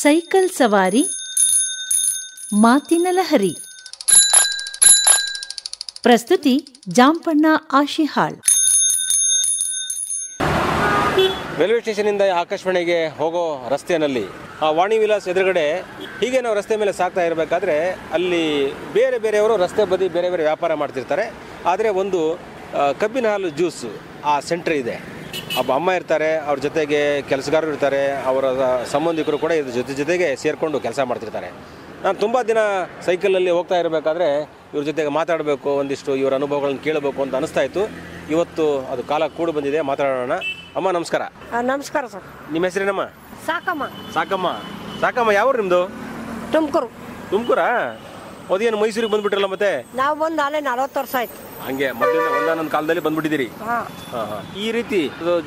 Cycle ಸವಾರಿ ಮಾತಿನ ಲಹರಿ. ಪ್ರಸ್ತುತಿ ಜಾಂಪಣ್ಣ ಆಶಿಹಾಳ್. ರೈಲ್ವೆ ಸ್ಟೇಷನಿಂದ ಆಕಾಶವಾಣಿಗೆ ಹೋಗೋ ರಸ್ತೆಯಲ್ಲಿ ವಾಣಿ ವಿಲಾಸ್ ಎದುರುಗಡೆ ಹೀಗೆ ನಾವು ರಸ್ತೆ ಮೇಲೆ ಸಾಗ್ತಾ ಇರಬೇಕಾದ್ರೆ ಅಲ್ಲಿ ಬೇರೆ ಬೇರೆಯವರು ರಸ್ತೆ ಬದಿ ಬೇರೆ ಬೇರೆ ವ್ಯಾಪಾರ ಮಾಡ್ತಿರ್ತಾರೆ. ಆದರೆ ಒಂದು ಕಬ್ಬಿನ ಹಾಲು ಜ್ಯೂಸ್ ಆ ಸೆಂಟ್ರ್ ಇದೆ. ಒಬ್ಬ ಅಮ್ಮ ಇರ್ತಾರೆ, ಅವ್ರ ಜೊತೆಗೆ ಕೆಲಸಗಾರರು ಇರ್ತಾರೆ, ಅವರ ಸಂಬಂಧಿಕರು ಕೂಡ ಇದ್ರ ಜೊತೆಗೆ ಸೇರಿಕೊಂಡು ಕೆಲಸ ಮಾಡ್ತಿರ್ತಾರೆ. ನಾನು ತುಂಬ ದಿನ ಸೈಕಲಲ್ಲಿ ಹೋಗ್ತಾ ಇರಬೇಕಾದ್ರೆ ಇವ್ರ ಜೊತೆಗೆ ಮಾತಾಡಬೇಕು, ಒಂದಿಷ್ಟು ಇವರ ಅನುಭವಗಳನ್ನು ಕೇಳಬೇಕು ಅಂತ ಅನಿಸ್ತಾ ಇತ್ತು. ಇವತ್ತು ಅದು ಕಾಲ ಕೂಡು ಬಂದಿದೆ, ಮಾತಾಡೋಣ. ಅಮ್ಮ ನಮಸ್ಕಾರ. ನಮಸ್ಕಾರ ಸರ್. ನಿಮ್ಮ ಹೆಸರೇನಮ್ಮ? ಸಾಕಮ್ಮ. ಸಾಕಮ್ಮ. ಸಾಕಮ್ಮ, ಯಾವ ನಿಮ್ಮದು? ತುಮಕೂರು. ತುಮಕೂರಾ? ಅದೇನು ಮೈಸೂರಿಗೆ ಬಂದ್ಬಿಟ್ರಲ್ಲ ಮತ್ತೆ? ನಾವು ಬಂದು ಅಲ್ಲೇ 40 ವರ್ಷ ಆಯ್ತು. ಹಂಗೆ ಮೊದಲಿಂದ ಒಂದಾನೊಂದು ಕಾಲದಲ್ಲಿ ಬಂದ್ಬಿಟ್ಟಿದ್ದೀರಿ. ಈ ರೀತಿ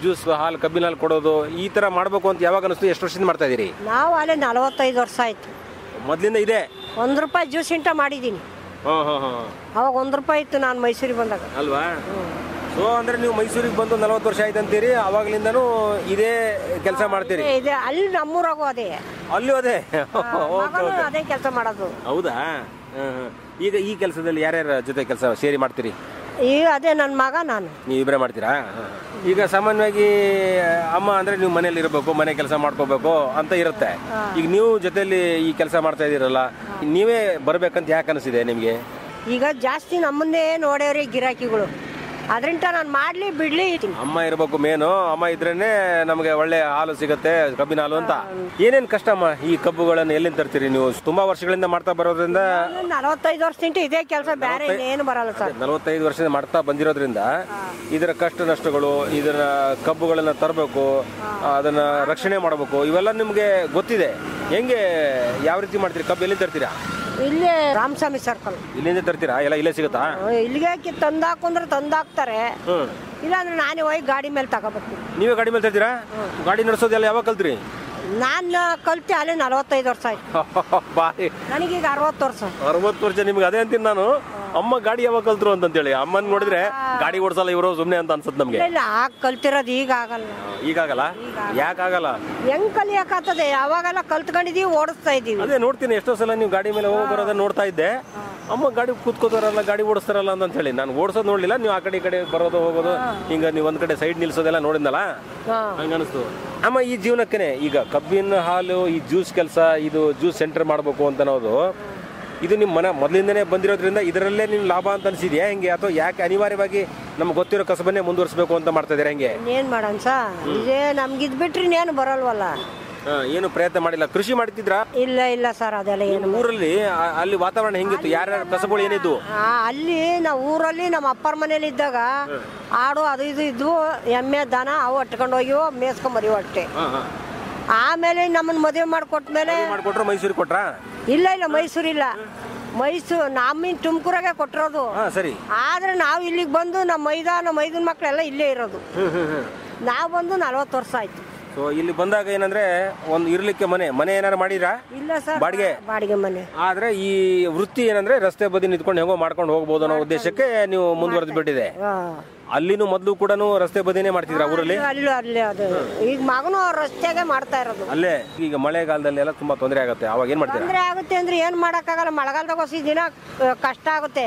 ಜ್ಯೂಸ್, ಹಾಲು, ಕಬ್ಬಿನ ಹಾಲು ಕೊಡೋದು ಈ ತರ ಮಾಡ್ಬೇಕು ಅಂತ ಯಾವಾಗ ಅನಿಸ್ತು? ಎಷ್ಟು ವರ್ಷದಿಂದ ಮಾಡ್ತಾ ಇದೀರಿ? ನಾವು ಅಲ್ಲೇ 45 ವರ್ಷ ಆಯ್ತು. ಮೊದಲಿಂದ ಇದೆ. ₹1 ಜ್ಯೂಸ್ ಇಂಟ ಮಾಡಿದ್ದೀನಿ. ಅವಾಗ ₹1 ಇತ್ತು ನಾನು ಮೈಸೂರಿಗೆ ಬಂದಾಗ. ಅಲ್ವಾ? ಸೊ ಅಂದ್ರೆ ನೀವು ಮೈಸೂರಿಗೆ ಬಂದು 40 ವರ್ಷ ಆಯ್ತು ಅಂತೀರಿ. ಅವಾಗ್ಲಿಂದನೂ ಇದೇ ಕೆಲಸ ಮಾಡ್ತೀರಿ? ಇದೆ. ಅಲ್ಲಿ ನಮ್ಮೂರಾಗೂ ಅದೇ. ಅಲ್ಲೂ ಅದೇ? ಅದೇ ಕೆಲಸ ಮಾಡೋದು. ಹೌದಾ? ಈಗ ಈ ಕೆಲಸದಲ್ಲಿ ಯಾರ್ಯಾರ ಜೊತೆ ಕೆಲಸ ಸೇರಿ ಮಾಡ್ತೀರಿ? ಈಗ ಅದೇ ನನ್ನ ಮಗ, ನಾನು. ನೀವು ಇಬ್ಬರೇ ಮಾಡ್ತೀರಾ? ಈಗ ಸಾಮಾನ್ಯವಾಗಿ ಅಮ್ಮ ಅಂದ್ರೆ ನೀವು ಮನೇಲಿ ಇರಬೇಕು, ಮನೆ ಕೆಲಸ ಮಾಡ್ಕೋಬೇಕು ಅಂತ ಇರುತ್ತೆ. ಈಗ ನೀವು ಜೊತೆಲಿ ಈ ಕೆಲಸ ಮಾಡ್ತಾ ಇದೀರಲ್ಲ, ನೀವೇ ಬರ್ಬೇಕಂತ ಯಾಕೆ ಅನಿಸಿದೆ ನಿಮ್ಗೆ? ಈಗ ಜಾಸ್ತಿ ನಮ್ಮನ್ನೇ ನೋಡ್ಯವ್ರಿ ಗಿರಾಕಿಗಳು, ಅದರಿಂದ ನಾನು ಮಾಡ್ಲಿ ಬಿಡ್ಲಿ. ಅಮ್ಮ ಇರಬೇಕು ಮೇನು. ಅಮ್ಮ ಇದ್ರೇನೆ ನಮಗೆ ಒಳ್ಳೆ ಹಾಲು ಸಿಗುತ್ತೆ, ಕಬ್ಬಿನ ಹಾಲು ಅಂತ. ಏನೇನ್ ಕಷ್ಟ ಅಮ್ಮ ಈ ಕಬ್ಬುಗಳನ್ನು ಎಲ್ಲಿಂದ ತರ್ತೀರಿ ನೀವು? ತುಂಬಾ ವರ್ಷಗಳಿಂದ ಮಾಡ್ತಾ ಬರೋದ್ರಿಂದ. 45 ವರ್ಷದಿಂದ ಇದೇ ಕೆಲಸ, ಬೇರೆ ಏನು ಬರಲ್ಲ ಸರ್. 45 ವರ್ಷದಿಂದ ಮಾಡ್ತಾ ಬಂದಿರೋದ್ರಿಂದ ಇದರ ಕಷ್ಟ ನಷ್ಟಗಳು, ಇದರ ಕಬ್ಬುಗಳನ್ನ ತರಬೇಕು, ಅದನ್ನ ರಕ್ಷಣೆ ಮಾಡಬೇಕು, ಇವೆಲ್ಲ ನಿಮ್ಗೆ ಗೊತ್ತಿದೆ. ಹೆಂಗೆ, ಯಾವ ರೀತಿ ಮಾಡ್ತೀರಿ? ಕಬ್ಬು ಎಲ್ಲಿ ತರ್ತೀರಾ? ಇಲ್ಲೇ ರಾಮಸ್ವಾಮಿ ಸರ್ಕಲ್. ಇಲ್ಲಿಂದ ತರ್ತೀರಾ? ಎಲ್ಲ ಇಲ್ಲೇ ಸಿಗುತ್ತಾ? ಇಲ್ಲಿಗೆ ತಂದಾಕಂದ್ರೆ ತಂದಾಕ್ತಾರೆ, ಇಲ್ಲಾಂದ್ರೆ ನಾನೇ ಹೋಗಿ ಗಾಡಿ ಮೇಲೆ ತಗೋಬರ್ತೀನಿ. ನೀವೇ ಗಾಡಿ ಮೇಲೆ ತರ್ತೀರಾ? ಗಾಡಿ ನಡೆಸೋದೆಲ್ಲ ಯಾವಾಗ ಕಲ್ತ್ರಿ? ನಾನು ಕಲ್ತೆ ಅಲ್ಲೇ 45 ವರ್ಷ ಆಯ್ತು. ನನಗೀಗ 60 ವರ್ಷ. 60 ವರ್ಷ ನಿಮ್ಗೆ? ಅದೇ ಅಂತೀನಿ ನಾನು, ಅಮ್ಮ ಗಾಡಿ ಯಾವಾಗ ಕಲ್ತ್ರು ಅಂತೇಳಿ. ಅಮ್ಮನ್ ನೋಡಿದ್ರೆ ಗಾಡಿ ಓಡಿಸಲ್ಲ ಇವರು ಸುಮ್ನೆ ಅಂತ ಅನ್ಸುತ್ತೆ ನಮ್ಗೆ. ಇಲ್ಲ, ಆಗ ಕಲ್ತಿರೋದು ಈಗ ಆಗಲ್ಲ. ಈಗಾಗಲ್ಲ? ಯಾಕಾಗಲ್ಲ? ಹೆಂಗ್ ಕಲಿಯಕ್ಕಾಗ್ತದೆ? ಯಾವಾಗೆಲ್ಲ ಕಲ್ತ್ಕೊಂಡಿದೀವಿ, ಓಡಿಸ್ತಾ ಇದೀವಿ. ಅದೇ ನೋಡ್ತೀನಿ, ಎಷ್ಟೋ ಸಲ ನೀವು ಗಾಡಿ ಮೇಲೆ ಹೋಗಿ ಬರೋದನ್ನ ನೋಡ್ತಾ ಇದ್ದೆ. ಅಮ್ಮ ಗಾಡಿ ಕೂತ್ಕೋತಾರಲ್ಲ, ಗಾಡಿ ಓಡಿಸ್ತಾರಲ್ಲ ಅಂತ ಹೇಳಿ ನಾನು ಓಡಿಸೋದು ನೋಡ್ಲಿಲ್ಲ. ನೀವು ಆ ಕಡೆ ಈ ಕಡೆ ಬರೋದು ಹೋಗೋದು, ಹಿಂಗ ನೀವು ಒಂದ್ ಕಡೆ ಸೈಡ್ ನಿಲ್ಸೋದೆಲ್ಲ ನೋಡಿದ್ನಲ್ಲ, ಹಂಗ ಅನಿಸ್ತು. ಅಮ್ಮ ಈ ಜೀವನಕ್ಕೆ ಈಗ ಕಬ್ಬಿನ ಹಾಲು, ಈ ಜ್ಯೂಸ್ ಕೆಲಸ, ಇದು ಜ್ಯೂಸ್ ಸೆಂಟರ್ ಮಾಡ್ಬೇಕು ಅಂತ ಅನ್ನೋದು, ಇದು ನಿಮ್ಮ ಮನೆ ಮೊದಲಿಂದನೇ ಬಂದಿರೋದ್ರಿಂದ ಇದರಲ್ಲೇ ನಿಮ್ ಲಾಭ ಅಂತ ಅನ್ಸಿದ್ಯಾ ಹೆಂಗೆ? ಅಥವಾ ಯಾಕೆ ಅನಿವಾರ್ಯವಾಗಿ ನಮ್ಗೆ ಗೊತ್ತಿರೋ ಕಸಬನ್ನೇ ಮುಂದುವರಿಸಬೇಕು ಅಂತ ಮಾಡ್ತಾ ಇದ್ದೀರಾ ಹೆಂಗೆ? ಏನ್ ಮಾಡೋಣ ಸರ್, ಇದೇ ನಮ್ಗೆ ಇದ್ ಬಿಟ್ರಿ ಏನು ಬರಲ್ವಲ್ಲ. ಏನು ಪ್ರಯತ್ನ ಮಾಡಿಲ್ಲ? ಕೃಷಿ ಮಾಡ್ತಿದ್ರಾ? ಇಲ್ಲ ಇಲ್ಲ ಸರ್, ಅದೆಲ್ಲ ಏನು. ಊರಲ್ಲಿ ಅಲ್ಲಿ ವಾತಾವರಣ ಹೆಂಗಿತ್ತು? ಯಾರ್ಯಾರ ಕಸಬುಗಳು ಏನಿದ್ವು ಅಲ್ಲಿ? ನಾವು ಊರಲ್ಲಿ ನಮ್ಮ ಅಪ್ಪರ ಮನೇಲಿ ಇದ್ದಾಗ ಆಡು ಅದು ಇದು ಇದ್ವು, ಎಮ್ಮೆ ದನ ಅವು ಅಟ್ಕೊಂಡು ಹೋಗಿವೋ, ಮೇಸ್ಕೊಂಬರಿವು ಅಷ್ಟೇ. ಆಮೇಲೆ ನಮ್ಮನ್ನ ಮದುವೆ ಮಾಡಿಕೊಟ್ಮೇಲೆ ಮಾಡ್ಕೊಟ್ರು. ಮೈಸೂರಿಗೆ ಕೊಟ್ರಾ? ಇಲ್ಲ ಇಲ್ಲ, ಮೈಸೂರಿಲ್ಲ. ಮೈಸೂರು ನಮ್ಮಿನ್ ತುಮಕೂರಾಗೆ ಕೊಟ್ಟಿರೋದು. ಸರಿ. ಆದ್ರೆ ನಾವು ಇಲ್ಲಿಗೆ ಬಂದು ನಮ್ಮ ಮೈದನ ಮಕ್ಕಳೆಲ್ಲ ಇಲ್ಲೇ ಇರೋದು. ನಾವು ಬಂದು 40 ವರ್ಷ ಆಯ್ತು. ಸೊ ಇಲ್ಲಿ ಬಂದಾಗ ಏನಂದ್ರೆ ಒಂದು ಇರ್ಲಿಕ್ಕೆ ಮನೆ ಏನಾರು ಮಾಡಿದ್ರಾ? ಇಲ್ಲ ಸರ್, ಬಾಡಿಗೆ ಮನೆ. ಆದ್ರೆ ಈ ವೃತ್ತಿ ಏನಂದ್ರೆ ರಸ್ತೆ ಬದಿ ನಿಂತ್ಕೊಂಡು ಹೆಂಗೋ ಮಾಡ್ಕೊಂಡು ಹೋಗ್ಬೋದು ಅನ್ನೋ ಉದ್ದೇಶಕ್ಕೆ ನೀವು ಮುಂದುವರೆದು ಬಿಟ್ಟಿದೆ. ಅಲ್ಲಿನೂ ಮೊದಲು ಕೂಡ ರಸ್ತೆ ಬದಿನೇ ಮಾಡ್ತಿದ್ರ ಊರಲ್ಲಿ? ಅಲ್ಲೇ ಅದು ಈಗ ಮಗನು ರಸ್ತೆಗೆ ಮಾಡ್ತಾ ಇರೋದು. ಅಲ್ಲೇ ಈಗ ಮಳೆಗಾಲದಲ್ಲಿ ಎಲ್ಲ ತುಂಬಾ ತೊಂದರೆ ಆಗುತ್ತೆ. ಅವಾಗ ಏನ್ ಮಾಡ್ತೀರಾ? ತೊಂದರೆ ಆಗುತ್ತೆ ಅಂದ್ರೆ ಏನ್ ಮಾಡಕ್ಕಾಗಲ್ಲ. ಮಳೆಗಾಲದಾಗ ಹೊಸ ದಿನ ಕಷ್ಟ ಆಗುತ್ತೆ.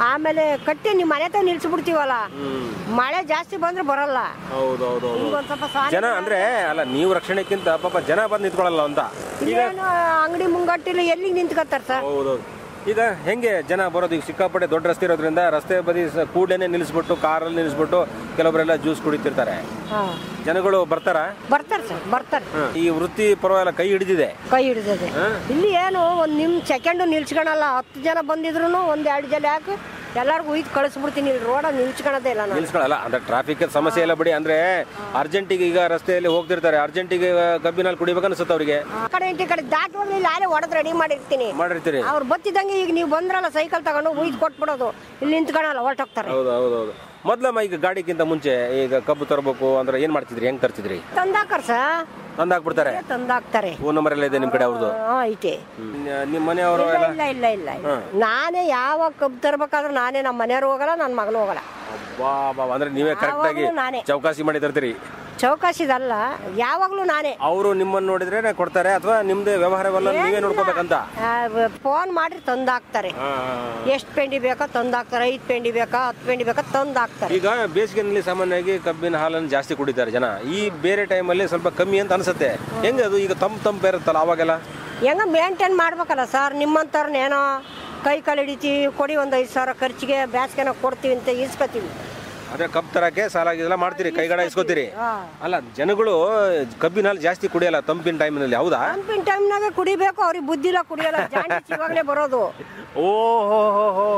ಆಮೇಲೆ ಕಟ್ಟಿ ನಿಮ್ ಮನೆ ತ ನಿಲ್ಸ್ಬಿಡ್ತೀವಲ್ಲ, ಮಳೆ ಜಾಸ್ತಿ ಬಂದ್ರೆ ಬರಲ್ಲ. ಹೌದೌದು. ಜನ ಅಂದ್ರೆ ಅಲ್ಲ, ನೀವು ರಕ್ಷಣೆಕ್ಕಿಂತ ಪಾಪ ಜನ ಬಂದು ನಿಂತ್ಕೊಳ್ಳಲ್ಲ ಅಂತ. ಈಗ ಅಂಗಡಿ ಮುಂಗಟ್ಟಿಲ್ಲ, ಎಲ್ಲಿಗೆ ನಿಂತ್ಕೊತಾರ ಸರ್? ಹೌದೌದು. ಈಗ ಹೆಂಗೆ ಜನ ಬರೋದು? ಈಗ ಸಿಕ್ಕಾಪಟ್ಟೆ ದೊಡ್ಡ ರಸ್ತೆ ಇರೋದ್ರಿಂದ ರಸ್ತೆ ಬದಿ ಕೂಡಲೇ ನಿಲ್ಲಿಸ್ಬಿಟ್ಟು, ಕಾರಲ್ಲಿ ನಿಲ್ಲಿಸ್ಬಿಟ್ಟು ಕೆಲವರೆಲ್ಲ ಜ್ಯೂಸ್ ಕುಡಿತಿರ್ತಾರೆ. ಜನಗಳು ಬರ್ತಾರೆ ಸರ್, ಬರ್ತಾರೆ. ಈ ವೃತ್ತಿ ಪರವಾಗಿಲ್ಲ, ಕೈ ಹಿಡಿದಿದೆ. ಇಲ್ಲಿ ಏನು ಒಂದ್ ಸೆಕೆಂಡ್ ನಿಲ್ಸ್ಕೊಳಲ್ಲ. 10 ಜನ ಬಂದಿದ್ರು 1-2 ಜನ ಯಾಕೆ ಎಲ್ಲಾರ್ಗು ಒಯ್ದು ಕಳಿಸ್ಬಿಡ್ತೀನಿ. ರೋಡ ನಿಲ್ಸ್ಕೊಳದೇ ಇಲ್ಲ, ನಿಲ್ಸ್ಕೊಳಲ್ಲ. ಅಂದ್ರೆ ಟ್ರಾಫಿಕ್ ಸಮಸ್ಯೆ ಎಲ್ಲ ಬಿಡಿ. ಅಂದ್ರೆ ಅರ್ಜೆಂಟಿಗೆ ಈಗ ರಸ್ತೆಯಲ್ಲಿ ಹೋಗ್ತಿರ್ತಾರೆ, ಅರ್ಜೆಂಟಿಗೆ ಕಬ್ಬಿನ ಹಾಲು ಕುಡಿಬೇಕು ಅನ್ಸುತ್ತೆ ಅವ್ರಿಗೆ. ಆ ಕಡೆ ಈ ಕಡೆ ದಾಟಿ ಹೋಗ್ಲಿ, ಅಲ್ಲೇ ಹೊಡೆದ್ ರೆಡಿ ಮಾಡಿರ್ತೀರಿ. ಅವ್ರು ಬತ್ತಿದಂಗೆ ಈಗ ನೀವು ಬಂದ್ರಲ್ಲ ಸೈಕಲ್ ತಗೊಂಡು ಒಯ್ದು ಕೊಟ್ಬಿಡೋದು. ಇಲ್ಲಿ ನಿಂತ್ಕೊಳಲ್ಲ, ಹೊರಟೋಗ್ತಾರೆ. ಹೌದೌದು. ಮೊದ್ಲಮ್ಮ ಈಗ ಗಾಡಿಗಿಂತ ಮುಂಚೆ ಈಗ ಕಬ್ಬು ತರಬೇಕು ಅಂದ್ರೆ ಏನ್ ಮಾಡ್ತಿದ್ರಿ? ಹೆಂಗ್ ತರ್ತಿದ್ರಿ? ತಂದಾಕ್ಬಿಡ್ತಾರೆ. ಫೋನ್ ನಂಬರ್ ಎಲ್ಲ ಇದೆ ನಿಮ್ ಕಡೆ ಅವ್ರದ್ದು? ಐತೆ. ನಿಮ್ ಮನೆಯವರು? ಇಲ್ಲ. ನಾನೇ ಯಾವ ಕಬ್ಬು ತರ್ಬೇಕಾದ್ರೆ ನಾನೇ, ನಮ್ಮ ಮನೆಯವ್ರು ಹೋಗಲ್ಲ, ನನ್ನ ಮಗನು ಹೋಗಲ್ಲ. ಅಂದ್ರೆ ನೀವೇ ಕರೆಕ್ಟ್ ಆಗಿ ಚೌಕಾಸಿ ಮಾಡಿ ತರ್ತೀರಿ? ಚೌಕಾಸಿದಲ್ಲ, ಯಾವಾಗ್ಲೂ ನಾನೇ. ಅವರು ನಿಮ್ಮನ್ನು ನೋಡಿದ್ರೆ ಕೊಡ್ತಾರೆ ಅಥವಾ ನಿಮ್ದೇ ವ್ಯವಹಾರವಲ್ಲ ನೀವೇ ನೋಡ್ಕೋಬೇಕಂತ? ಫೋನ್ ಮಾಡಿ ತಂದಾಕ್ತಾರೆ. ಎಷ್ಟು ಪೆಂಡಿ ಬೇಕೋ ತಂದಾಕ್ತಾರೆ. 5 ಪೆಂಡಿ ಬೇಕಾ 10 ಪೆಂಡಿ ಬೇಕಾ ತಂದಾಕ್ತಾರೆ. ಈಗ ಬೇಸಿಗೆನಲ್ಲಿ ಸಾಮಾನ್ಯವಾಗಿ ಕಬ್ಬಿನ ಹಾಲನ್ನು ಜಾಸ್ತಿ ಕುಡಿತಾರೆ ಜನ. ಈ ಬೇರೆ ಟೈಮಲ್ಲಿ ಸ್ವಲ್ಪ ಕಮ್ಮಿ ಅಂತ ಅನ್ಸುತ್ತೆ. ಹೆಂಗೆ ಅದು ಈಗ ತಂಪು ಇರುತ್ತಲ್ಲ ಅವಾಗೆಲ್ಲ ಹೆಂಗ ಮೇಂಟೈನ್ ಮಾಡ್ಬೇಕಲ್ಲ ಸರ್? ನಿಮ್ಮಂಥವ್ರನ್ನೇನೋ ಕೈ ಕಾಲು ಹಿಡಿತೀವಿ, ಕೊಡಿ ಒಂದು 5,000 ಖರ್ಚಿಗೆ ಬ್ಯಾಸ್ಗೆನ ಕೊಡ್ತೀವಿ ಅಂತ ಇಸ್ಕೊತೀವಿ. ಅದೇ ಕಬ್ಬು ತರಕ್ಕೆ ಸಾಲ ಇದೆಲ್ಲ ಮಾಡ್ತೀರಿ, ಕೈಗಡ ಇಸ್ಕೋತೀರಿ. ಅಲ್ಲ, ಜನಗಳು ಕಬ್ಬಿನ ಹಾಲು ಜಾಸ್ತಿ ಕುಡಿಯಲ್ಲ ತಂಪಿನ ಟೈಮ್ನಲ್ಲಿ. ಹೌದಾ? ತಂಪಿನ ಟೈಮ್ನಾಗ ಕುಡಿಬೇಕು, ಅವ್ರಿಗೆ ಬುದ್ಧಿ ಇಲ್ಲ, ಕುಡಿಯಲ್ಲ. ಜಾಂಡೀಸ್ ಇವಾಗಲೇ ಬರೋದು. ಓಹೋ,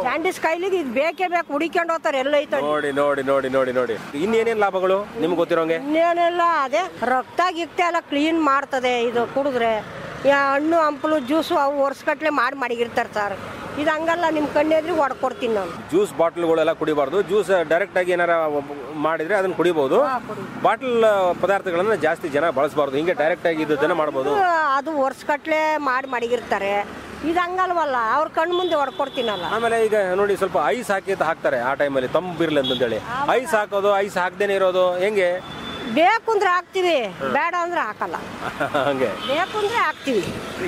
ಜಾಂಡೀಸ್ ಕೈಲಿಗೆ ಇದು ಬೇಕೇ ಬೇಕು, ಹುಡಿಕೊಂಡು ಹೋಗ್ತಾರೆ. ಎಲ್ಲ ಐತೆ ನೋಡಿ ನೋಡಿ ನೋಡಿ ನೋಡಿ ನೋಡಿ. ಇನ್ನೇನೇನು ಲಾಭಗಳು ನಿಮ್ಗೆ ಗೊತ್ತಿರೋಂಗೆ? ಇನ್ನೇನೆಲ್ಲ ಅದೇ ರಕ್ತ ಗಿಕ್ತ ಎಲ್ಲ ಕ್ಲೀನ್ ಮಾಡ್ತದೆ ಇದು ಕುಡಿದ್ರೆ. ಹಣ್ಣು ಹಂಪಲು ಜ್ಯೂಸು ಅವು ವರ್ಷಗಟ್ಲೆ ಮಾಡಿಗಿರ್ತಾರೆ ಸರ್. ಇದು ಹಂಗಲ್ಲ, ನಿಮ್ಮ ಕಣ್ಣೆದ್ರಿ ಹೊಡ್ಕೊಡ್ತೀನಿ ನಾನು. ಜ್ಯೂಸ್ ಬಾಟ್ಲ್ಗಳೆಲ್ಲ ಕುಡಿಬಾರ್ದು. ಜ್ಯೂಸ್ ಡೈರೆಕ್ಟ್ ಆಗಿ ಏನಾರ ಮಾಡಿದ್ರೆ ಅದನ್ನ ಕುಡಿಬಹುದು. ಬಾಟಲ್ ಪದಾರ್ಥಗಳನ್ನ ಜಾಸ್ತಿ ಜನ ಬಳಸಬಾರ್ದು. ಹಿಂಗೆ ಡೈರೆಕ್ಟ್ ಆಗಿ ಇದನ್ನ ಮಾಡಬಹುದು. ಅದು ವರ್ಷಗಟ್ಲೆ ಮಾಡಿಗಿರ್ತಾರೆ. ಇದು ಹಂಗಲ್ವಲ್ಲ, ಅವ್ರ ಕಣ್ಣು ಮುಂದೆ ಹೊಡ್ಕೊಡ್ತೀನಲ್ಲ. ಆಮೇಲೆ ಈಗ ನೋಡಿ, ಸ್ವಲ್ಪ ಐಸ್ ಹಾಕ್ತಾರೆ ಆ ಟೈಮಲ್ಲಿ ತಂಪಿರ್ಲಿ ಅಂತೇಳಿ. ಐಸ್ ಹಾಕೋದು, ಐಸ್ ಹಾಕ್ದೇನೆ ಇರೋದು ಹೆಂಗೆ? ಬೇಕು ಅಂದ್ರೆ ಹಾಕ್ತಿವಿ, ಬೇಡ ಅಂದ್ರೆ ಹಾಕಲ್ಲ. ಹಂಗೆ ಬೇಕು ಅಂದ್ರೆ ಹಾಕ್ತಿವಿ.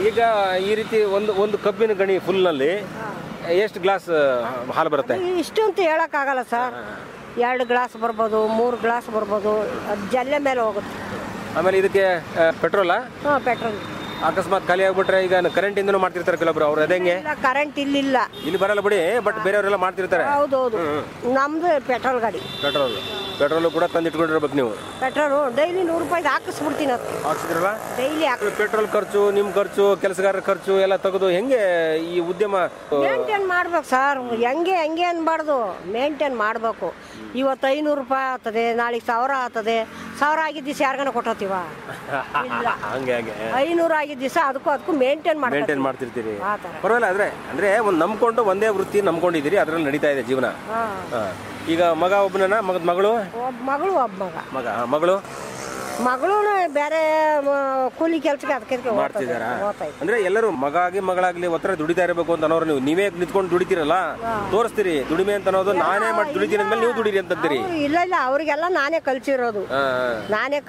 ಈಗ ಈ ರೀತಿ ಒಂದು ಕಬ್ಬಿನ ಗಣಿ ಫುಲ್ ನಲ್ಲಿ ಎಷ್ಟು ಗ್ಲಾಸ್ ಹಾಲು ಬರುತ್ತೆ? ಇಷ್ಟು ಅಂತ ಹೇಳಕ್ ಆಗಲ್ಲ ಸರ್. 2 ಗ್ಲಾಸ್ ಬರ್ಬೋದು, 3 ಗ್ಲಾಸ್ ಬರ್ಬೋದು. ಅದು ಜಲ್ಲೆ ಮೇಲೆ ಹೋಗುತ್ತೆ. ಆಮೇಲೆ ಇದಕ್ಕೆ ಪೆಟ್ರೋಲಾ? ಪೆಟ್ರೋಲ್. ಅಕಸ್ಮಾತ್ ಖಾಲಿ ಆಗ್ಬಿಟ್ರೆ ಈಗ ಕರೆಂಟ್ ಇಂದನೂ ಮಾಡ್ತಿರ್ತಾರೆ ಕೆಲವೊಬ್ರು. ಅವ್ರು ಅದಂಗೆ ಕರೆಂಟ್ ಇಲ್ಲಿಲ್ಲ, ಇಲ್ಲಿ ಬರಲ್ಲ ಬಿಡಿ, ಬಟ್ ಬೇರೆಯವರೆಲ್ಲ ಮಾಡ್ತಿರ್ತಾರೆ. ಹೌದೌದು. ನಮ್ದು ಪೆಟ್ರೋಲ್ ಗಾಡಿ. ಪೆಟ್ರೋಲ್ ಕೂಡ ತಂದಿಟ್ಕೊಂಡಿರ್ಬೇಕು ನೀವು. ಪೆಟ್ರೋಲ್ ಡೈಲಿ 100 ರೂಪಾಯಿ ಹಾಕಿಸ್ಬಿಡ್ತೀನಿ. ಹಾಕ್ಸಿದ್ರಲ್ಲ? ಡೈಲಿ ಪೆಟ್ರೋಲ್ ಖರ್ಚು, ನಿಮ್ ಖರ್ಚು, ಕೆಲಸಗಾರರ ಖರ್ಚು ಎಲ್ಲ ತೆಗೆದು ಹೆಂಗೆ ಈ ಉದ್ಯಮ ಮೇಂಟೈನ್ ಮಾಡ್ಬೇಕು ಸರ್? ಹೆಂಗೆ ಅನ್ಬಾರ್ದು, ಮೇಂಟೈನ್ ಮಾಡ್ಬೇಕು. ಇವತ್ತು 500 ರೂಪಾಯಿ ಆಗ್ತದೆ, ನಾಳೆಗೆ 1000 ಆಗ್ತದೆ. 1000 ಆಗಿದ್ದ ದಿವಸ ಯಾರಿಗಾನ ಕೊಟ್ಟೋತೀವ? ಇಲ್ಲ. ಹಂಗೆ 500 ಆಗಿದ್ದ ದಿವಸ ಅದಕ್ಕೂ ಮೇಂಟೈನ್ ಮಾಡ್ತಿರ್ತೀರಿ. ಪರವಾಗಿಲ್ಲ. ಅಂದ್ರೆ ಒಂದು ನಂಬ್ಕೊಂಡು ಒಂದೇ ವೃತ್ತಿ ನಂಬ್ಕೊಂಡಿದ್ದೀರಿ, ಅದ್ರಲ್ಲಿ ನಡೀತಾ ಇದೆ ಜೀವನ. ಈಗ ಮಗ ಒಬ್ಬನ, ಮಗಳು? ಮಗಳು ಒಬ್ಬ ಮಗಳು ಬೇರೆ ಕೂಲಿ ಕೆಲಸಕ್ಕೆ ಅದಕ್ಕೆ ಮಾಡ್ತಿದಾರ. ಅಂದ್ರೆ ಎಲ್ಲರೂ ಮಗಳಾಗ್ಲಿ ಒತ್ತರ ದುಡಿತಾ ಇರಬೇಕು ಅಂತ ಅನ್ನೋರು. ನೀವೇ ನಿಂತ್ಕೊಂಡು ದುಡಿತೀರಲ್ಲ, ತೋರಿಸ್ತೀರಿ ದುಡಿಮೆ ಅಂತ ಅನ್ನೋದು. ನಾನೇ ಮಾಡಿ ದುಡಿತೀನಿ ಅಂದ್ಮೇಲೆ ನೀವು ದುಡಿರಿ ಅಂತೀರಿ. ಇಲ್ಲ, ಅವ್ರಿಗೆಲ್ಲ ನಾನೇ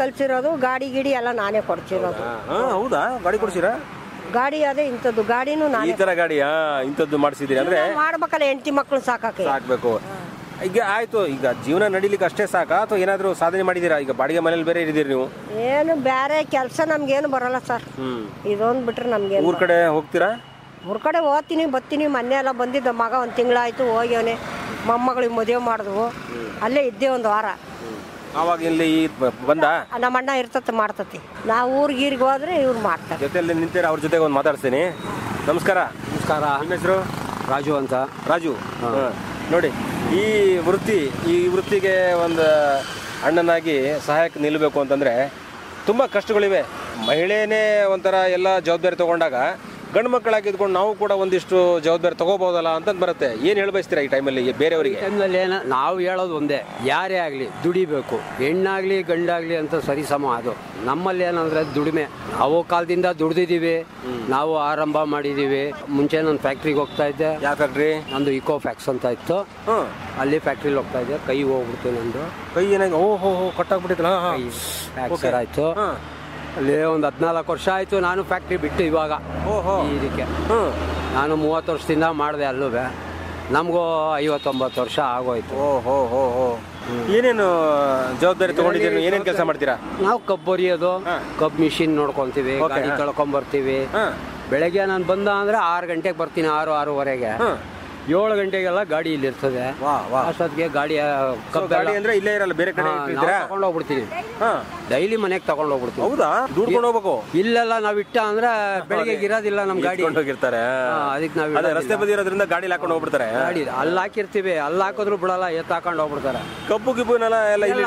ಕಲ್ಸಿರೋದು. ಗಾಡಿ ಗಿಡಿ ಎಲ್ಲ ನಾನೇ ಕೊಡ್ಸಿರೋದು. ಹೌದಾ? ಗಾಡಿ ಕೊಡ್ಸಿರಾ? ಗಾಡಿ ಅದೇ ಇಂಥದ್ದು ಗಾಡಿನೂ ಈ ತರ ಗಾಡಿಯಾ ಇಂಥದ್ದು ಮಾಡಿಸಿದಿರಿ? ಅಂದ್ರೆ ಮಾಡ್ಬೇಕಲ್ಲ, ಹೆಂಡತಿ ಮಕ್ಕಳು ಸಾಕ್ಬೇಕು. ಈಗ ಆಯ್ತು, ಈಗ ಜೀವನ ನಡಿಲಿಕ್ಕೆ ಅಷ್ಟೇ ಸಾಕಾ ಅಥವಾ ಏನಾದ್ರು ಸಾಧನೆ ಮಾಡಿದೀರಾ? ಈಗ ಬಾಡಿಗೆ ಮನೇಲಿ ಬೇರೆ ಇದ್ದೀರಿ ನೀವು? ಏನು ಬೇರೆ ಕೆಲಸ ನಮ್ಗೇನು ಬರಲ್ಲ ಸರ್. ಇದೊಂದು ಬಿಟ್ರೆ ನಮ್ಗೆ. ಊರ್ ಕಡೆ ಹೋಗ್ತೀರಾ? ಊರ್ ಕಡೆ ಹೋಗ್ತೀನಿ, ಬರ್ತೀನಿ. ಮೊನ್ನೆ ಎಲ್ಲ ಬಂದಿದ್ದ ಮಗ, 1 ತಿಂಗಳಾಯ್ತು ಹೋಗ್ಯವನೆ. ಮೊಮ್ಮಗಳಿಗೆ ಮದುವೆ ಮಾಡಿದ್ವು, ಅಲ್ಲೇ ಇದ್ದೆ 1 ವಾರ. ಅವಾಗ ಇಲ್ಲಿ ಬಂದ ನಮ್ಮ ಅಣ್ಣ ಇರ್ತತೆ ಮಾಡ್ತತಿ. ನಾವು ಊರಿಗೆ ಹೋದ್ರೆ ಇವ್ರು ಮಾಡ್ತಾರೆ. ಜೊತೆಯಲ್ಲಿ ನಿಂತೀರ, ಅವ್ರ ಜೊತೆಗೆ ಒಂದು ಮಾತಾಡ್ತೀನಿ. ನಮಸ್ಕಾರ. ನಿಮ್ಮ ಹೆಸರು? ರಾಜು ಅಂತ. ರಾಜು, ನೋಡಿ ಈ ವೃತ್ತಿಗೆ ಒಂದು ಅಣ್ಣನಾಗಿ ಸಹಾಯಕ್ಕೆ ನಿಲ್ಲಬೇಕು ಅಂತಂದರೆ ತುಂಬ ಕಷ್ಟಗಳಿವೆ. ಮಹಿಳೆಯೇ ಒಂಥರ ಎಲ್ಲ ಜವಾಬ್ದಾರಿ ತೊಗೊಂಡಾಗ ಗಂಡು ಮಕ್ಕಳಾಗಿದ್ಕೊಂಡು ನಾವು ಕೂಡ ಒಂದಿಷ್ಟು ಜವಾಬ್ದಾರಿ ತಗೋಬಹುದಲ್ಲ ಅಂತ ಬರುತ್ತೆ. ಏನು ಹೇಳಬಯಸ್ತೀರಾ ಈ ಟೈಮಲ್ಲಿ ಬೇರೆಯವರಿಗೆ? ಟೈಮ್ನಲ್ಲಿ ನಾವು ಹೇಳೋದು ಒಂದೇ, ಯಾರೇ ಆಗಲಿ ದುಡಿಬೇಕು. ಹೆಣ್ಣಾಗಲಿ ಗಂಡಾಗಲಿ ಅಂತ ಸರಿಸಮ. ಅದು ನಮ್ಮಲ್ಲಿ ಏನಂದರೆ ದುಡಿಮೆ. ನಾವು ಕಾಲದಿಂದ ದುಡ್ದಿದ್ದೀವಿ, ನಾವು ಆರಂಭ ಮಾಡಿದ್ದೀವಿ. ಮುಂಚೆ ನಾನು ಫ್ಯಾಕ್ಟ್ರಿಗೆ ಹೋಗ್ತಾ ಇದ್ದೆ. ಯಾವ ಫ್ಯಾಕ್ಟ್ರಿ? ನಂದು ಇಕೋ ಫ್ಯಾಕ್ಸ್ ಅಂತ ಇತ್ತು. ಅಲ್ಲಿ ಫ್ಯಾಕ್ಟ್ರಿಗೆ ಹೋಗ್ತಾ ಇದ್ದೆ. ಕೈ ಹೋಗ್ಬಿಡ್ತು ನಂದು. ಕೈ ಏನಾಗಿ? ಓಹೋ, ಕಟ್ಟಾಗ್ಬಿಟ್ಟಿತ್ತಲ್ಲ. ಫ್ಯಾಕ್ಚರ್ ಆಯಿತು. ಅಲ್ಲಿ ಒಂದು 14 ವರ್ಷ ಆಯಿತು ನಾನು ಫ್ಯಾಕ್ಟ್ರಿ ಬಿಟ್ಟು. ಇವಾಗ ಇದಕ್ಕೆ ನಾನು 30 ವರ್ಷದಿಂದ ಮಾಡಿದೆ. ಅಲ್ಲೂ ನಮಗೂ 59 ವರ್ಷ ಆಗೋಯ್ತು. ಏನೇನು ಜವಾಬ್ದಾರಿ ತಗೊಂಡಿದ್ದೀರಿ? ಏನೇನು ಕೆಲಸ ಮಾಡ್ತೀರಾ? ನಾವು ಕಬ್ಬು ಹೊರಿಯೋದು, ಕಬ್ಬು ಮಿಷಿನ್ ನೋಡ್ಕೊಂತೀವಿ, ಗಾಡಿ ತೊಳ್ಕೊಂಬರ್ತೀವಿ. ಬೆಳಗ್ಗೆ ನಾನು ಬಂದ ಅಂದ್ರೆ 6 ಗಂಟೆಗೆ ಬರ್ತೀನಿ, 6-6:30ಗೆ. 7 ಗಂಟೆಗೆಲ್ಲ ಗಾಡಿ ಇಲ್ಲಿ ಇರ್ತದೆ. ಅಷ್ಟೊತ್ತಿಗೆ ಗಾಡಿ ಅಂದ್ರೆ ಇಲ್ಲೇ ಇರಲ್ಲ, ಬೇರೆ ಕಡೆ ತಗೊಂಡು ಹೋಗ್ಬಿಡ್ತೀನಿ. ಡೈಲಿ ಮನೆಗೆ ತಗೊಂಡು ಹೋಗ್ಬಿಡ್ತೀನಿ. ಹೌದಾ? ದುಡ್ಕೊಂಡು ಹೋಗ್ಬೇಕು? ಇಲ್ಲೆಲ್ಲ ನಾವ್ ಇಟ್ಟ ಅಂದ್ರೆ ಬೆಳಿಗ್ಗೆ ಇರೋದಿಲ್ಲ ನಮ್ ಗಾಡಿ. ಹೋಗಿರ್ತಾರೆ. ಅದಕ್ಕೆ ನಾವು ರಸ್ತೆ ಬದಿ ಇರೋದ್ರಿಂದ ಗಾಡಿ ಹಾಕೊಂಡು ಹೋಗ್ಬಿಡ್ತಾರೆ. ಗಾಡಿ ಅಲ್ಲಿ ಹಾಕಿರ್ತೀವಿ, ಅಲ್ಲಿ ಹಾಕಿದ್ರು ಬಿಡಲ್ಲ, ಎತ್ತಾಕೊಂಡು ಹೋಗ್ಬಿಡ್ತಾರೆ. ಕಬ್ಬು ಗಿಬ್ಬುನೆಲ್ಲ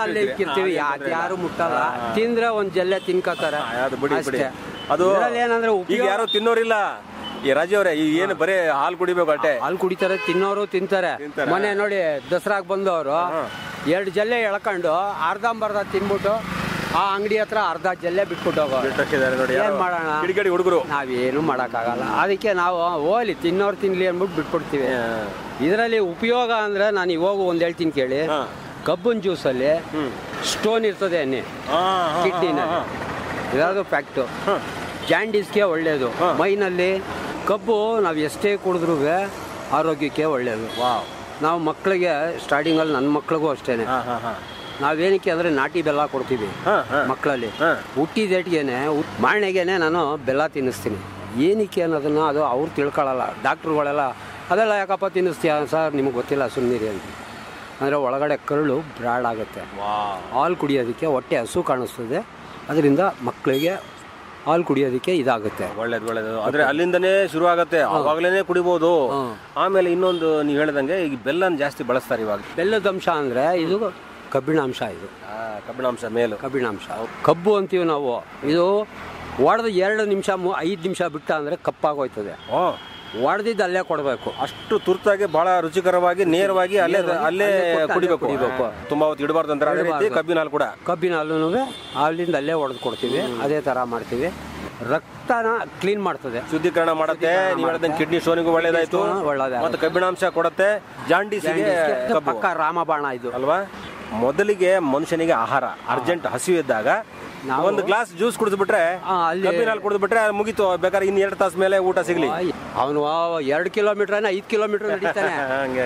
ಅಲ್ಲಿ ಇಕ್ಕಿರ್ತೀವಿ, ಯಾರು ಮುಟ್ಟಲ್ಲ. ತಿಂದ್ರೆ ಒಂದ್ ಜಲ್ಲೆ ತಿನ್ಕೋತಾರೆ. ಅದು ಏನಂದ್ರೆ ಈಗ ಯಾರು ತಿನ್ನೋರಿಲ್ಲ. ಈ ರಾಜಿ ಅವರೇ, ಏನು ಬರೀ ಹಾಲು ಕುಡಿಬೇಕು ಅಷ್ಟೇ? ಹಾಲು ಕುಡಿತಾರೆ, ತಿನ್ನೋರು ತಿಂತಾರೆ. ಮೊನ್ನೆ ನೋಡಿ ದಸರಾಗ್ ಬಂದವರು 2 ಜಲ್ಲೆ ಎಳ್ಕೊಂಡು ಅರ್ಧಂಬರ್ಧ ತಿನ್ಬಿಟ್ಟು ಆ ಅಂಗಡಿ ಹತ್ರ ಅರ್ಧ ಜಲ್ಲೆ ಬಿಟ್ಬಿಟ್ಟು ಹೋಗೋರು. ಏನ್ ಮಾಡೋಣ, ಹುಡುಗರು ನಾವೇನು ಮಾಡಕ್ಕಾಗಲ್ಲ. ಅದಕ್ಕೆ ನಾವು ಹೋಗ್ಲಿ, ತಿನ್ನೋರು ತಿನ್ಲಿ ಅಂದ್ಬಿಟ್ಟು ಬಿಟ್ಬಿಡ್ತೀವಿ. ಇದರಲ್ಲಿ ಉಪಯೋಗ ಅಂದ್ರೆ ನಾನು ಇವಾಗ ಒಂದ್ ಹೇಳ್ತೀನಿ ಕೇಳಿ. ಕಬ್ಬಿನ ಜ್ಯೂಸಲ್ಲಿ ಸ್ಟೋನ್ ಇರ್ತದೆ ಎಣ್ಣೆ ಕಿಡ್ನಿನಲ್ಲಿ, ಇರೋದು ಫ್ಯಾಕ್ಟು. ಜಾಂಡೀಸ್ಗೆ ಒಳ್ಳೆಯದು. ಮೈನಲ್ಲಿ ಕಬ್ಬು ನಾವು ಎಷ್ಟೇ ಕುಡಿದ್ರೂ ಆರೋಗ್ಯಕ್ಕೆ ಒಳ್ಳೆಯದು. ನಾವು ಮಕ್ಕಳಿಗೆ ಸ್ಟಾರ್ಟಿಂಗಲ್ಲಿ ನನ್ನ ಮಕ್ಳಿಗೂ ಅಷ್ಟೇ, ನಾವೇನಕ್ಕೆ ಅಂದರೆ ನಾಟಿ ಬೆಲ್ಲ ಕೊಡ್ತೀವಿ ಮಕ್ಕಳಲ್ಲಿ. ಹುಟ್ಟಿದೇಟಿಗೆನೆ ಮಾರಣೆಗೇನೆ ನಾನು ಬೆಲ್ಲ ತಿನ್ನಿಸ್ತೀನಿ. ಏನಕ್ಕೆ ಅನ್ನೋದನ್ನು ಅದು ಅವ್ರು ತಿಳ್ಕೊಳ್ಳಲ್ಲ. ಡಾಕ್ಟ್ರುಗಳೆಲ್ಲ ಅದೆಲ್ಲ ಯಾಕಪ್ಪ ತಿನ್ನಿಸ್ತೀಯ ಸರ್, ನಿಮಗೆ ಗೊತ್ತಿಲ್ಲ ಸುಮ್ಮನಿರಿ ಅಂತ. ಅಂದರೆ ಒಳಗಡೆ ಕರುಳು ಬ್ರಾಡ್ ಆಗುತ್ತೆ. ಹಾಲು ಕುಡಿಯೋದಕ್ಕೆ ಹೊಟ್ಟೆ ಹಸು ಕಾಣಿಸ್ತದೆ, ಅದರಿಂದ ಮಕ್ಕಳಿಗೆ ಹಾಲು ಕುಡಿಯೋದಕ್ಕೆ ಇದಾಗುತ್ತೆ. ಒಳ್ಳೇದು. ಆದರೆ ಅಲ್ಲಿಂದನೇ ಶುರು ಆಗುತ್ತೆ, ಅವಾಗಲೇ ಕುಡಿಬೋದು. ಆಮೇಲೆ ಇನ್ನೊಂದು ನೀವು ಹೇಳ್ದಂಗೆ ಈಗ ಬೆಲ್ಲನ ಜಾಸ್ತಿ ಬಳಸ್ತಾರೆ ಇವಾಗ. ಬೆಲ್ಲದ ಅಂಶ ಅಂದರೆ ಇದು ಕಬ್ಬಿಣಾಂಶ. ಇದು ಕಬ್ಬಿಣಾಂಶ ಮೇಲು ಕಬ್ಬಿಣಾಂಶ. ಕಬ್ಬು ಅಂತೀವಿ ನಾವು. ಇದು ಒಡೆದು 2 ನಿಮಿಷ 5 ನಿಮಿಷ ಬಿಟ್ಟ ಅಂದರೆ ಕಪ್ಪಾಗೋಯ್ತದೆ. ಒಡೆದಿದ್ದು ಅಲ್ಲೇ ಕೊಡಬೇಕು. ಅಷ್ಟು ತುರ್ತಾಗಿ ಬಹಳ ರುಚಿಕರವಾಗಿ ನೇರವಾಗಿ ಅಲ್ಲೇ ಕುಡಿಬೇಕು. ತುಂಬಾ ಹೊತ್ತು ಇಡಬಾರ್ದು ಅಂತ. ಕಬ್ಬಿನ ಹಾಲು ಕೂಡ, ಕಬ್ಬಿನ ಹಾಲು ಅಲ್ಲಿಂದ ಅಲ್ಲೇ ಒಡೆದು ಕೊಡ್ತೀವಿ. ಅದೇ ಥರ ಮಾಡ್ತೀವಿ. ರಕ್ತನ ಕ್ಲೀನ್ ಮಾಡ್ತದೆ, ಶುದ್ಧೀಕರಣ ಮಾಡುತ್ತೆ. ನೀವು ಹೇಳಿದಂಗೆ ಕಿಡ್ನಿ ಸ್ಟೋನಿಗೂ ಒಳ್ಳೇದಾಯ್ತು, ಮತ್ತೆ ಕಬ್ಬಿಣಾಂಶ ಕೊಡುತ್ತೆ. ಜಾಂಡೀಸಿಗೆ ಪಕ್ಕ ರಾಮಬಾಣ ಇದು ಅಲ್ವಾ. ಮೊದಲಿಗೆ ಮನುಷ್ಯನಿಗೆ ಆಹಾರ ಅರ್ಜೆಂಟ್ ಹಸಿವಿದ್ದಾಗ ಒಂದು ಗ್ಲಾಸ್ ಜ್ಯೂಸ್ ಕುಡಿದ್ಬಿಟ್ರೆ, ಕಬ್ಬಿನ ಹಾಲು ಕುಡಿದ್ಬಿಟ್ರೆ ಮುಗೀತು. ಬೇಕಾದ್ರೆ ಇನ್ನು 2 ತಾಸು ಮೇಲೆ ಊಟ ಸಿಗ್ಲಿ. ಅವನು 2 ಕಿಲೋಮೀಟರ್ 5 ಕಿಲೋಮೀಟರ್ ನಡೀತಾನೆ. ಹಂಗೆ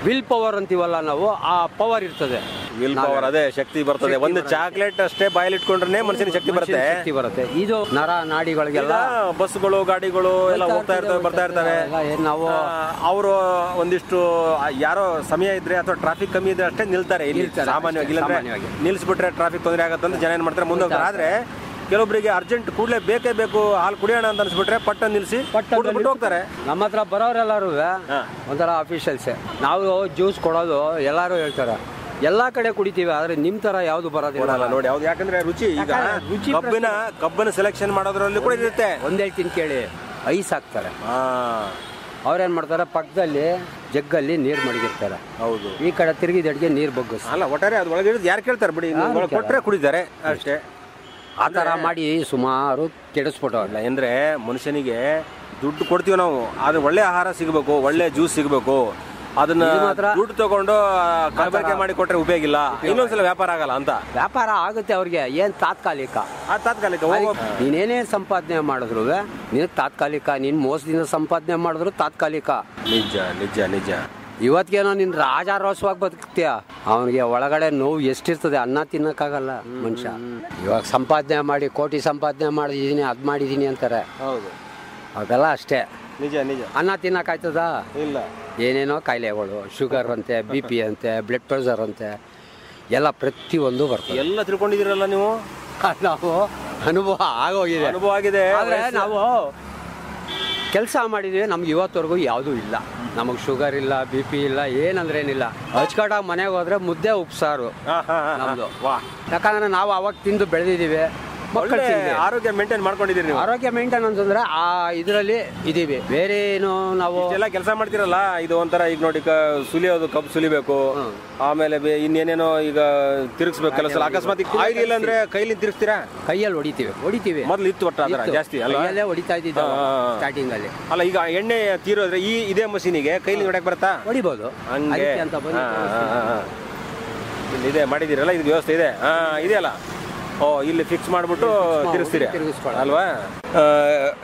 ವಿಲ್ ಪವರ್ ಅಂತೀವಲ್ಲ ನಾವು, ಆ ಪವರ್ ಇರ್ತದೆ. ವಿಲ್ ಪವರ್, ಅದೇ ಶಕ್ತಿ ಬರ್ತದೆ. ಒಂದು ಚಾಕ್ಲೇಟ್ ಅಷ್ಟೇ ಬಾಯಲ್ಲಿ ಇಟ್ಕೊಂಡ್ರೆ ಮನುಷ್ಯನಿಗೆ ಶಕ್ತಿ ಬರುತ್ತೆ. ಇದು ನರ ನಾಡಿಗಳಿಗೆಲ್ಲ ಬಸ್ಗಳು ಗಾಡಿಗಳು ಎಲ್ಲ ಹೋಗ್ತಾ ಇರ್ತವೆ, ಬರ್ತಾ ಇರ್ತವೆ. ನಾವು ಅವರು ಒಂದಿಷ್ಟು ಯಾರೋ ಸಮಯ ಇದ್ರೆ ಅಥವಾ ಟ್ರಾಫಿಕ್ ಕಮ್ಮಿ ಇದ್ರೆ ಅಷ್ಟೇ ನಿಲ್ತಾರೆ ಇಲ್ಲಿ ಸಾಮಾನ್ಯವಾಗಿ. ಇಲ್ಲಾಂದ್ರೆ ನಿಲ್ಸ್ಬಿಟ್ರೆ ಟ್ರಾಫಿಕ್ ತೊಂದರೆ ಆಗುತ್ತೆ ಅಂತ ಜನ ಏನ್ ಮಾಡ್ತಾರೆ, ಮುಂದೆ ಹೋಗ್ತಾರೆ. ಆದ್ರೆ ಕೆಲವೊಬ್ಬರಿಗೆ ಅರ್ಜೆಂಟ್ ಕೂಡಲೇ ಬೇಕೇ ಬೇಕು ಹಾಲು ಕುಡಿಯೋಣ ಅಂತ ಅನ್ಸ್ಬಿಟ್ರೆ ಪಟ್ಟ ನಿಲ್ಸಿ ಬಿಟ್ಟು ಹೋಗ್ತಾರೆ. ನಮ್ಮ ಹತ್ರ ಬರೋರೆಲ್ಲರೂ ಒಂಥರ ಆಫೀಷಿಯಲ್ಸೇ. ನಾವು ಜ್ಯೂಸ್ ಕೊಡೋದು ಎಲ್ಲರೂ ಹೇಳ್ತಾರೆ, ಎಲ್ಲಾ ಕಡೆ ಕುಡಿತೀವಿ, ಆದ್ರೆ ನಿಮ್ ತರ ಯಾವ್ದು ಬರೋದಿಲ್ಲ ನೋಡಿ. ಯಾವ್ದು ಯಾಕಂದ್ರೆ ರುಚಿ. ಈಗ ಕಬ್ಬನ ಸೆಲೆಕ್ಷನ್ ಮಾಡೋದ್ರಲ್ಲಿ ಕೂಡ ಇರುತ್ತೆ. ಒಂದ್ ಹೇಳ್ತೀನಿ ಕೇಳಿ, ಐಸ್ ಹಾಕ್ತಾರೆ. ಅವ್ರೇನ್ ಮಾಡ್ತಾರೆ, ಪಕ್ಕದಲ್ಲಿ ಜಗ್ಗಲ್ಲಿ ನೀರು ಮಡಗಿರ್ತಾರೆ. ಹೌದು. ಈ ಕಡೆ ತಿರುಗಿ ದಡ್ಗೆ ನೀರು ಬಗ್ಗಿಸ್ ಅಲ್ಲ, ಒಟ್ಟಾರೆ ಅದು ಒಳಗೆ ಯಾರು ಕೇಳ್ತಾರೆ ಬಿಡಿ, ಕೊಟ್ರೆ ಕುಡಿತಾರೆ ಅಷ್ಟೇ. ಆ ಥರ ಮಾಡಿ ಸುಮಾರು ಕೆಡಿಸ್ಬಿಟ್ಟವಲ್ಲ. ಅಂದ್ರೆ ಮನುಷ್ಯನಿಗೆ ದುಡ್ಡು ಕೊಡ್ತೀವಿ ನಾವು, ಆದ್ರೆ ಒಳ್ಳೆ ಆಹಾರ ಸಿಗಬೇಕು, ಒಳ್ಳೆ ಜ್ಯೂಸ್ ಸಿಗಬೇಕು. ಅದನ್ನ ದುಡ್ಡು ತಗೊಂಡು ಕಲಬೆರಕೆ ಮಾಡಿ ಕೊಟ್ರೆ ಉಪಯೋಗ ಇಲ್ಲ. ಇನ್ನೊಂದ್ಸಲ ವ್ಯಾಪಾರ ಆಗಲ್ಲ ಅಂತ. ವ್ಯಾಪಾರ ಆಗುತ್ತೆ ಅವ್ರಿಗೆ, ಏನ್ ತಾತ್ಕಾಲಿಕ. ನೀನೇನೇ ಸಂಪಾದನೆ ಮಾಡಿದ್ರು ನೀನು ತಾತ್ಕಾಲಿಕ. ನೀನ್ ಮೋಸದಿಂದ ಸಂಪಾದನೆ ಮಾಡಿದ್ರು ತಾತ್ಕಾಲಿಕ. ನಿಜ ನಿಜ ನಿಜ. ಇವತ್ತಿಗೇನೋ ನೀನ್ ರಾಜಾರೋಷವಾಗಿ ಬದುಕ್ತೀಯ, ಅವನಿಗೆ ಒಳಗಡೆ ನೋವು ಎಷ್ಟಿರ್ತದೆ, ಅನ್ನ ತಿನ್ನಕ್ಕಾಗಲ್ಲ ಮನುಷ್ಯ. ಇವಾಗ ಸಂಪಾದನೆ ಮಾಡಿ ಕೋಟಿ ಸಂಪಾದನೆ ಮಾಡಿದೀನಿ, ಅದ್ ಮಾಡಿದೀನಿ ಅಂತಾರೆ. ಹೌದು, ಅದೆಲ್ಲ ಅಷ್ಟೇ. ನಿಜ ನಿಜ. ಅನ್ನ ತಿನ್ನಕ್ಕಾಯ್ತದ? ಇಲ್ಲ. ಏನೇನೋ ಕಾಯಿಲೆಗಳು, ಶುಗರ್ ಅಂತೆ, BP ಅಂತೆ, ಬ್ಲಡ್ ಪ್ರೆಷರ್ ಅಂತೆ, ಎಲ್ಲ ಪ್ರತಿಯೊಂದು ಬರ್ತದೆ. ಎಲ್ಲ ತಿಳ್ಕೊಂಡಿದ್ದೀರಲ್ಲ ನೀವು. ನಾವು ಅನುಭವ ಆಗೋಗಿದೆ. ಅನುಭವ ಆಗಿದೆ. ಆದರೆ ನಾವು ಕೆಲಸ ಮಾಡಿದ್ವಿ, ನಮ್ಗೆ ಇವತ್ತವರೆಗೂ ಯಾವುದೂ ಇಲ್ಲ. ನಮಗೆ ಶುಗರ್ ಇಲ್ಲ, BP ಇಲ್ಲ, ಏನಂದ್ರೆ ಏನಿಲ್ಲ. ಅಚ್ಕಟ್ಟಾಗಿ ಮನೆಗೆ ಹೋದ್ರೆ ಮುದ್ದೆ ಉಪ್ಸಾರು ನಮ್ದು. ಯಾಕಂದ್ರೆ ನಾವು ಅವಾಗ ತಿಂದು ಬೆಳೆದಿದ್ದೀವಿ. ಆರೋಗ್ಯ ಮೇಂಟೈನ್ ಮಾಡ್ಕೊಂಡಿದ್ದೀರಿ ನೀವು. ಆರೋಗ್ಯ ಮೇಂಟೈನೆನ್ಸ್ ಅಂದ್ರೆ ಆ ಇದರಲ್ಲಿ ಇದೀವಿ. ಬೇರೆ ಏನು ನಾವು ಎಲ್ಲ ಕೆಲಸ ಮಾಡ್ತಿರಲ್ಲ, ಇದು ಒಂಥರ ಈಗ ನೋಡಿ ಸುಲಿಯೋದು, ಕಬ್ಬು ಸುಲಿಬೇಕು, ಆಮೇಲೆ ಇನ್ನೇನೇನೋ ಈಗ ತಿರುಗಿಸ್ಬೇಕು ಕೆಲಸ. ಅಕಸ್ಮಾತ್ ಆಯಿಲ್ ಇಲ್ಲ ಅಂದ್ರೆ ಕೈಲಿ ತಿರುಗಿಸ್ತೀರಾ? ಕೈಯಲ್ಲಿ ಹೊಡಿತೀವಿ. ಮೊದಲು ಇತ್ತು ಒಟ್ಟ ಅದರ ಜಾಸ್ತಿ ಅಲ್ಲೇ ಹೊಡಿತಾ ಇದ್ದಿದ್ದು ಸ್ಟಾರ್ಟಿಂಗ್ ಅಲ್ಲಿ. ಅಲ್ಲ, ಈಗ ಎಣ್ಣೆ ತೀರೋದ್ರೆ ಇದೇ ಮಷೀನಿಗೆ ಕೈಲಿ ಹೊಡಕ್ ಬರುತ್ತಾ? ಹೊಡಿಬಹುದು. ಹಂಗೆ ಅಂತ ಇದೆ ಮಾಡಿದಿರಲ್ಲ, ಇದು ವ್ಯವಸ್ಥೆ ಇದೆ. ಇದೆಯಲ್ಲ, ಇಲ್ಲಿ ಫಿಕ್ಸ್ ಮಾಡ್ಬಿಟ್ಟು ತಿರುಗಿಸ್ತೀರಿ ಅಲ್ವಾ?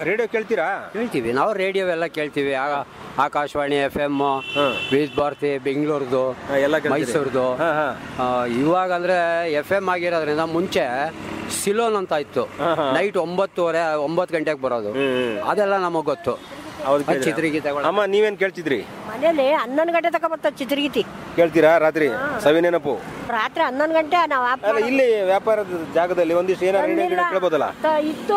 ರೇಡಿಯೋ ಕೇಳ್ತೀರಾ? ಕೇಳ್ತೀವಿ ನಾವು. ರೇಡಿಯೋ ಎಲ್ಲ ಕೇಳ್ತೀವಿ. ಆಕಾಶವಾಣಿ FM, ವಿವಿಧ ಭಾರತಿ, ಬೆಂಗಳೂರ್ದು, ಮೈಸೂರ್ದು. ಇವಾಗ ಅಂದ್ರೆ FM ಆಗಿರೋದ್ರಿಂದ ಮುಂಚೆ ಸಿಲೋನ್ ಅಂತ ಇತ್ತು. ನೈಟ್ 9 ಗಂಟೆಗೆ ಬರೋದು. ಅದೆಲ್ಲ ನಮಗ್ ಗೊತ್ತು. ಚಿತ್ರಗೀತೆಗಳು. ಅಮ್ಮ, ನೀವೇನ್ ಕೇಳ್ತಿದ್ರಿ? ಮನೇಲಿ 11 ಗಂಟೆ ತಕ ಬರ್ತ ಚಿತ್ರಗೀತಿ ಕೇಳ್ತೀರಾ? ರಾತ್ರಿ ಸವಿ ನೆನಪು ರಾತ್ರಿ 11 ಗಂಟೆ. ನಾವು ಇಲ್ಲಿ ವ್ಯಾಪಾರದ ಜಾಗದಲ್ಲಿ ಒಂದಿಷ್ಟು ಏನಾದ್ರು ಕೇಳ್ಬೋದಲ್ಲ? ಇತ್ತು,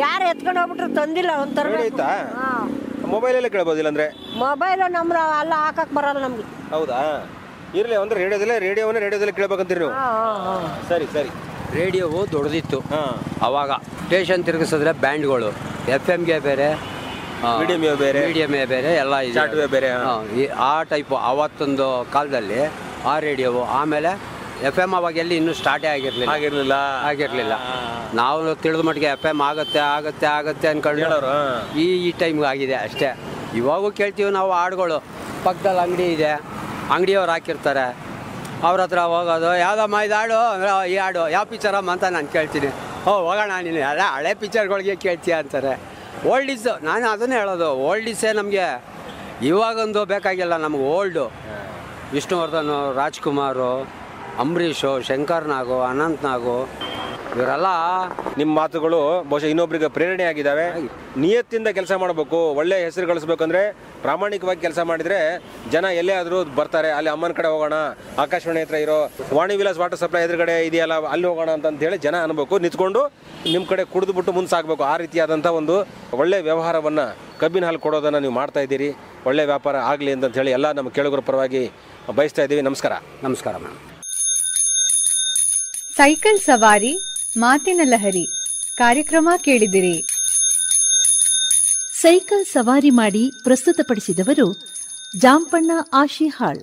ಯಾರು ಎತ್ಕೊಂಡು ಹೋಗ್ಬಿಟ್ರು, ತಂದಿಲ್ಲ. ಒಂಥರ ಆಯ್ತಾ? ಮೊಬೈಲಲ್ಲೇ ಕೇಳ್ಬೋದಿಲ್ಲ ಅಂದ್ರೆ? ಮೊಬೈಲ್ ನಮ್ರ ಅಲ್ಲ ಹಾಕಕ್ ಬರಲ್ಲ ನಮ್ಗೆ. ಹೌದಾ? ಇರ್ಲಿ, ಅಂದ್ರೆ ರೇಡಿಯೋದಲ್ಲೇ ಕೇಳ್ಬೇಕಂತೀರಿ ನೀವು? ಸರಿ ಸರಿ. ರೇಡಿಯೋವು ದೊಡ್ಡದಿತ್ತು ಅವಾಗ. ಸ್ಟೇಷನ್ ತಿರುಗಿಸಿದ್ರೆ ಬ್ಯಾಂಡ್ಗಳು, FMಗೆ ಬೇರೆ, ಮೀಡಿಯಂ ಬೇರೆ, ಎಲ್ಲ ಬೇರೆ. ಆ ಟೈಪು ಅವತ್ತೊಂದು ಕಾಲದಲ್ಲಿ ಆ ರೇಡಿಯೋವು. ಆಮೇಲೆ FM ಅವಾಗ ಎಲ್ಲಿ ಇನ್ನೂ ಸ್ಟಾರ್ಟೇ ಆಗಿರ್ಲಿಲ್ಲ. ನಾವು ತಿಳಿದ ಮಟ್ಟಿಗೆ FM ಆಗತ್ತೆ ಅನ್ಕೊಂಡು ಈ ಟೈಮ್ಗೆ ಆಗಿದೆ ಅಷ್ಟೇ. ಇವಾಗೂ ಕೇಳ್ತೀವಿ ನಾವು ಹಾಡುಗಳು. ಪಕ್ಕದಲ್ಲಿ ಅಂಗಡಿ ಇದೆ, ಅಂಗಡಿಯವ್ರು ಹಾಕಿರ್ತಾರೆ. ಅವ್ರ ಹತ್ರ ಹೋಗೋದು ಯಾವುದಮ್ಮ ಇದು ಹಾಡು ಅಂದರೆ ಈ ಹಾಡು ಯಾವ ಪಿಕ್ಚರಮ್ಮ ಅಂತ ನಾನು ಕೇಳ್ತೀನಿ. ಹೋಗೋಣ ನೀನು ಅಲ್ಲ ಹಳೆ ಪಿಕ್ಚರ್ಗಳಿಗೆ ಕೇಳ್ತೀಯ ಅಂತಾರೆ. ಓಲ್ಡ್ ಈಸ್, ನಾನು ಅದನ್ನೇ ಹೇಳೋದು, ಓಲ್ಡ್ ಈಸೇ ನಮಗೆ ಇವಾಗೊಂದು ಬೇಕಾಗಿಲ್ಲ ನಮ್ಗೆ. ಓಲ್ಡು ವಿಷ್ಣುವರ್ಧನ್, ರಾಜ್ಕುಮಾರು, ಅಂಬರೀಷು, ಶಂಕರ್ ನಾಗು, ಅನಂತ್ ನಾಗು ಇವರೆಲ್ಲ ನಿಮ್ಮ ಮಾತುಗಳು ಬಹುಶಃ ಇನ್ನೊಬ್ರಿಗೆ ಪ್ರೇರಣೆ ಆಗಿದ್ದಾವೆ. ನಿಯತ್ತಿಂದ ಕೆಲಸ ಮಾಡಬೇಕು, ಒಳ್ಳೆ ಹೆಸರು ಗಳಿಸ್ಬೇಕಂದ್ರೆ ಪ್ರಾಮಾಣಿಕವಾಗಿ ಕೆಲಸ ಮಾಡಿದರೆ ಜನ ಎಲ್ಲೇ ಆದರೂ ಬರ್ತಾರೆ. ಅಲ್ಲಿ ಅಮ್ಮನ ಕಡೆ ಹೋಗೋಣ, ಆಕಾಶವಾಣಿ ಹತ್ರ ಇರೋ ವಾಣಿ ವಿಲಾಸ್ ವಾಟರ್ ಸಪ್ಲೈ ಎದುರುಗಡೆ ಇದೆಯಲ್ಲ ಅಲ್ಲಿ ಹೋಗೋಣ ಅಂತ ಹೇಳಿ ಜನ ಅನ್ಬೇಕು. ನಿಂತ್ಕೊಂಡು ನಿಮ್ಮ ಕಡೆ ಕುಡಿದ್ಬಿಟ್ಟು ಮುಂದೆ ಸಾಗಬೇಕು. ಆ ರೀತಿಯಾದಂಥ ಒಂದು ಒಳ್ಳೆ ವ್ಯವಹಾರವನ್ನು, ಕಬ್ಬಿನ ಹಾಲು ಕೊಡೋದನ್ನು ನೀವು ಮಾಡ್ತಾ ಇದ್ದೀರಿ. ಒಳ್ಳೆ ವ್ಯಾಪಾರ ಆಗಲಿ ಅಂತ ಹೇಳಿ ಎಲ್ಲ ನಮ್ಮ ಕೇಳುಗರ ಪರವಾಗಿ ಬಯಸ್ತಾ ಇದ್ದೀವಿ. ನಮಸ್ಕಾರ. ನಮಸ್ಕಾರ ಮೇಡಮ್. ಸೈಕಲ್ ಸವಾರಿ ಮಾತಿನ ಲಹರಿ ಕಾರ್ಯಕ್ರಮ ಕೇಳಿದಿರಿ. ಸೈಕಲ್ ಸವಾರಿ ಮಾಡಿ ಪ್ರಸ್ತುತಪಡಿಸಿದವರು ಜಾಂಪಣ್ಣ ಆಶಿಹಾಳ್.